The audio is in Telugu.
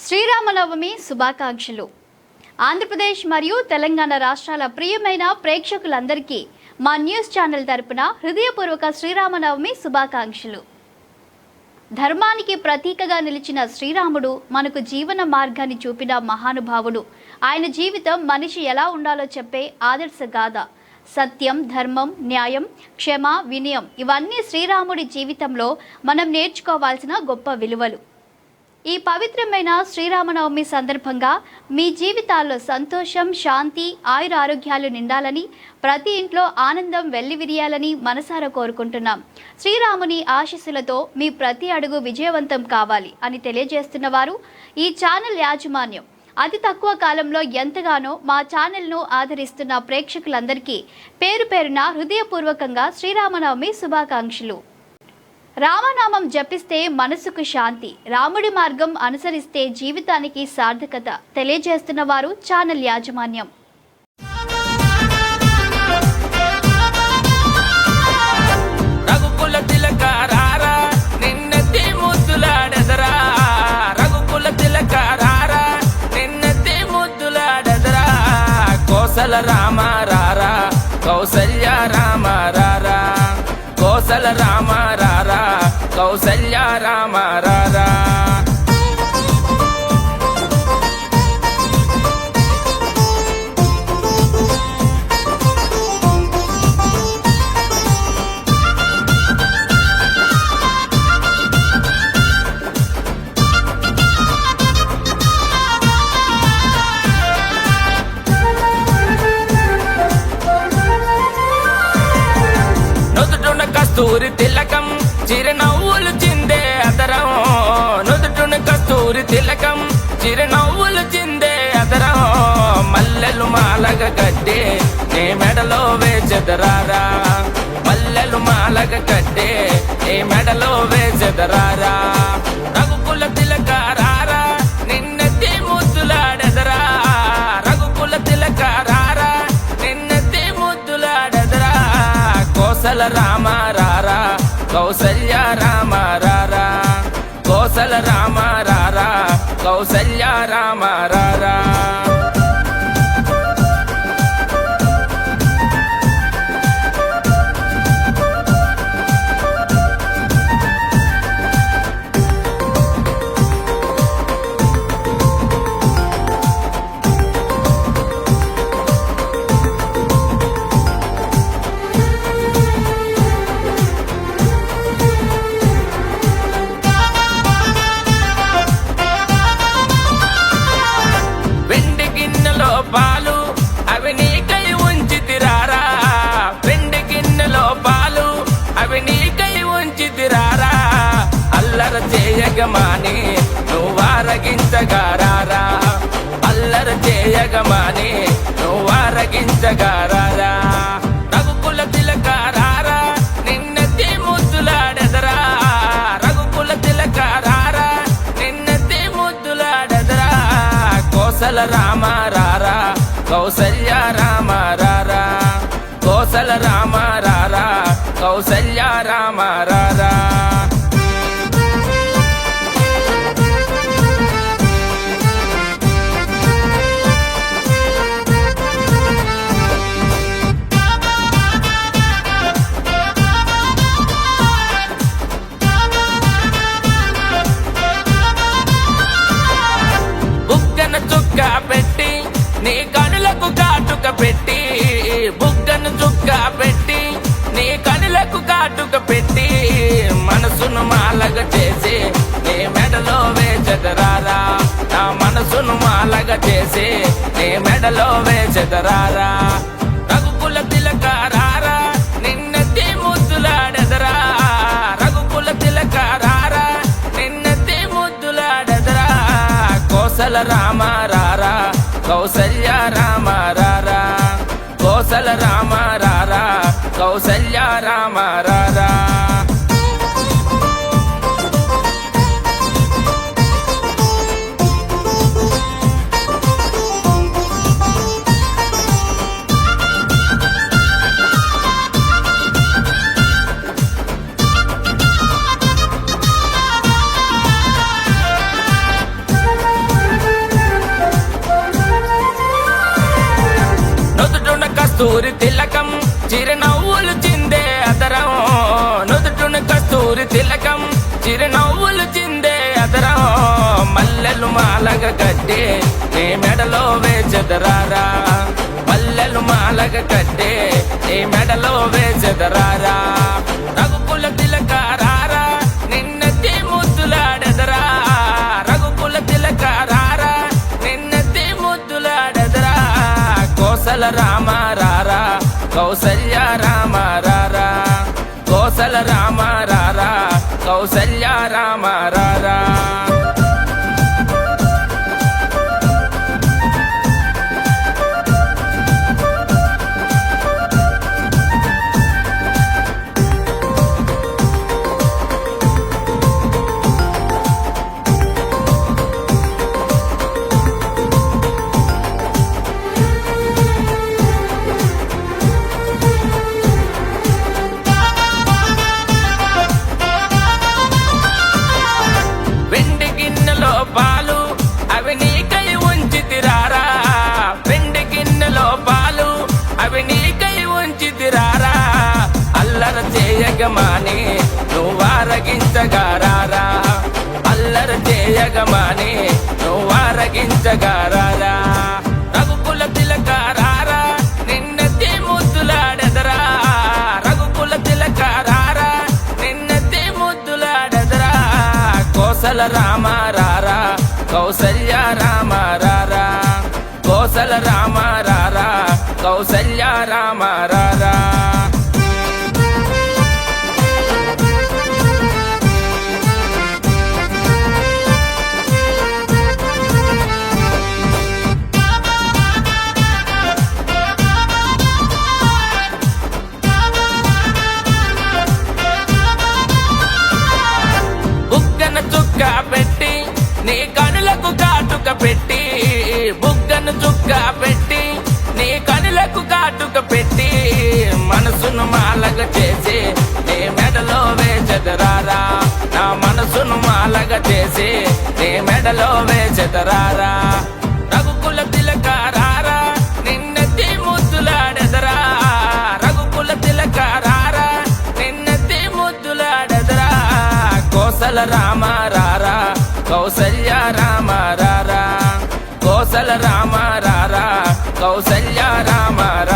శ్రీరామనవమి శుభాకాంక్షలు. ఆంధ్రప్రదేశ్ మరియు తెలంగాణ రాష్ట్రాల ప్రియమైన ప్రేక్షకులందరికీ మా న్యూస్ ఛానల్ తరపున హృదయపూర్వక శ్రీరామనవమి శుభాకాంక్షలు. ధర్మానికి ప్రతీకగా నిలిచిన శ్రీరాముడు మనకు జీవన మార్గాన్ని చూపిన మహానుభావుడు. ఆయన జీవితం మనిషి ఎలా ఉండాలో చెప్పే ఆదర్శ గాథ. సత్యం, ధర్మం, న్యాయం, క్షమ, వినయం ఇవన్నీ శ్రీరాముడి జీవితంలో మనం నేర్చుకోవాల్సిన గొప్ప విలువలు. ఈ పవిత్రమైన శ్రీరామనవమి సందర్భంగా మీ జీవితాల్లో సంతోషం, శాంతి, ఆయుర ఆరోగ్యాలు నిండాలని, ప్రతి ఇంట్లో ఆనందం వెల్లివిరియాలని మనసారా కోరుకుంటున్నాం. శ్రీరాముని ఆశీస్సులతో మీ ప్రతి అడుగు విజయవంతం కావాలి అని తెలియజేస్తున్న వారు ఈ ఛానల్ యాజమాన్యం. అతి తక్కువ కాలంలో ఎంతగానో మా ఛానల్ను ఆదరిస్తున్న ప్రేక్షకులందరికీ పేరు పేరున హృదయపూర్వకంగా శ్రీరామనవమి శుభాకాంక్షలు. రామనామం జపిస్తే మనసుకు శాంతి, రాముడి మార్గం అనుసరిస్తే జీవితానికి సార్థకత తెలియజేస్తున్న వారు ఛానల్ యాజమాన్యం. రఘుకుల తిలక రారా నిన్నెత్తి ముద్దులాడెదరా, రఘుకుల తిలక రారా నిన్నెత్తి ముద్దులాడెదరా, కోసల రామ రారా కౌసల్య రామ రారా, కోసల రామ రారా కౌసల్య రామ రారా. నుదుటున కస్తూరి తిలకం, చిరునవ్వులు చిందే అదరం, నుదుటున కస్తూరి తిలకం, చిరునవ్వులు చిందే అదరం, మల్లెలు మాలగ కట్టే నీ మెడలో వేచెదరారా, మల్లెలు మాలగ కట్టే నీ మెడలో వేచెదరారా, రఘుకుల తిలక రారా నిన్నెత్తి ముద్దులాడెదరా, రఘుకుల తిలక రారా నిన్నెత్తి ముద్దులాడెదరా, కోసల రామ రారా కౌసల్య రామ రారా, కోసల రామ రారా కౌసల్య రామ రారా. పాలు అవి నీకై ఉంచితిరారా, వెండి గిన్నెలో పాలు అవి నీకై ఉంచితిరారా, అల్లర చేయగమాని నువ్వారగించగారారా, అల్లర చేయగమాని నువ్వారగించగారారా, రఘుకుల తిలక రారా నిన్నెత్తి ముద్దులాడెదరా, రఘుకుల తిలక రారా నిన్నెత్తి ముద్దులాడెదరా, కోసల రామ రారా కౌసల్య రామ రారా, కోసల రామ రారా కౌసల్య రామ రారా. బుగ్గన చుక్క పెట్టి నీ కనులకు కాటుక పెట్టి, బుగ్గను చుక్క పెట్టి నీ కనులకు కాటుక పెట్టి, మనసును మాలగ చేసి నీ మెడలో వేచెదరారా, నా మనసును మాలగ చేసి నీ మెడలో వేచెదరారా, రఘుకుల తిలక రారా నిన్నెత్తి ముద్దులాడెదరా, రఘుకుల తిలక రారా నిన్నెత్తి ముద్దులాడెదరా, కోసల రామ రారా కౌసల్య రామ రారా, కోసల రామ రారా కౌసల్య రామ రారా. కస్తూరి తిలకం చిరునవ్వులు చిందే అదరం నుదుటున కస్తూరి తిలకం చిరునవ్వులు చిందే అదరం మల్లెలు మాలగ కట్టే నీ మెడలో వేచెదరారా మల్లెలు మాలగ కట్టే నీ మెడలో వేచెదరారా రఘుకుల తిలకారారా నిన్నెత్తి ముద్దులాడెదరా రఘుకుల తిలకారారా నిన్నెత్తి ముద్దులాడెదరా కోసల రామారారా కౌసల్య రామారారా కోసల రామారారా కౌసల్య రామారారా వెండి గిన్నెలో పాలు అవి నీకై ఉంచితిరారా వెండి గిన్నెలో పాలు అవి నీకై ఉంచితిరారా అల్లర చేయగమాని నువ్వారగించగారారా అల్లర చేయగమాని నువ్వారగించగారారా రఘుకుల తిలకారారా నిన్నెత్తి ముద్దులాడెదరా రఘుకుల తిలకారారా నిన్నెత్తి ముద్దులాడెదరా కోసల రామారారా కౌసల్య రామారారా కోసల రామారారా కౌసల్య రామారారా బుగ్గన చుక్క పెట్టి నీ కనులకు కాటుక పెట్టి బుగ్గను చుక్క పెట్టి నీ కనులకు కాటుక పెట్టి మనసును మాలగ చేసి నీ మెడలో వేచెదరారా నా మనసును మాలగ చేసి నీ మెడలో వేచెదరారా రఘుకుల తిలకారారా నిన్నెత్తి ముద్దులాడెదరా రఘుకుల తిలకారారా నిన్నెత్తి ముద్దులాడెదరా కోసల రామారారా కౌసల్య రామారారా కోసల రామారారా కౌసల్య రామారారా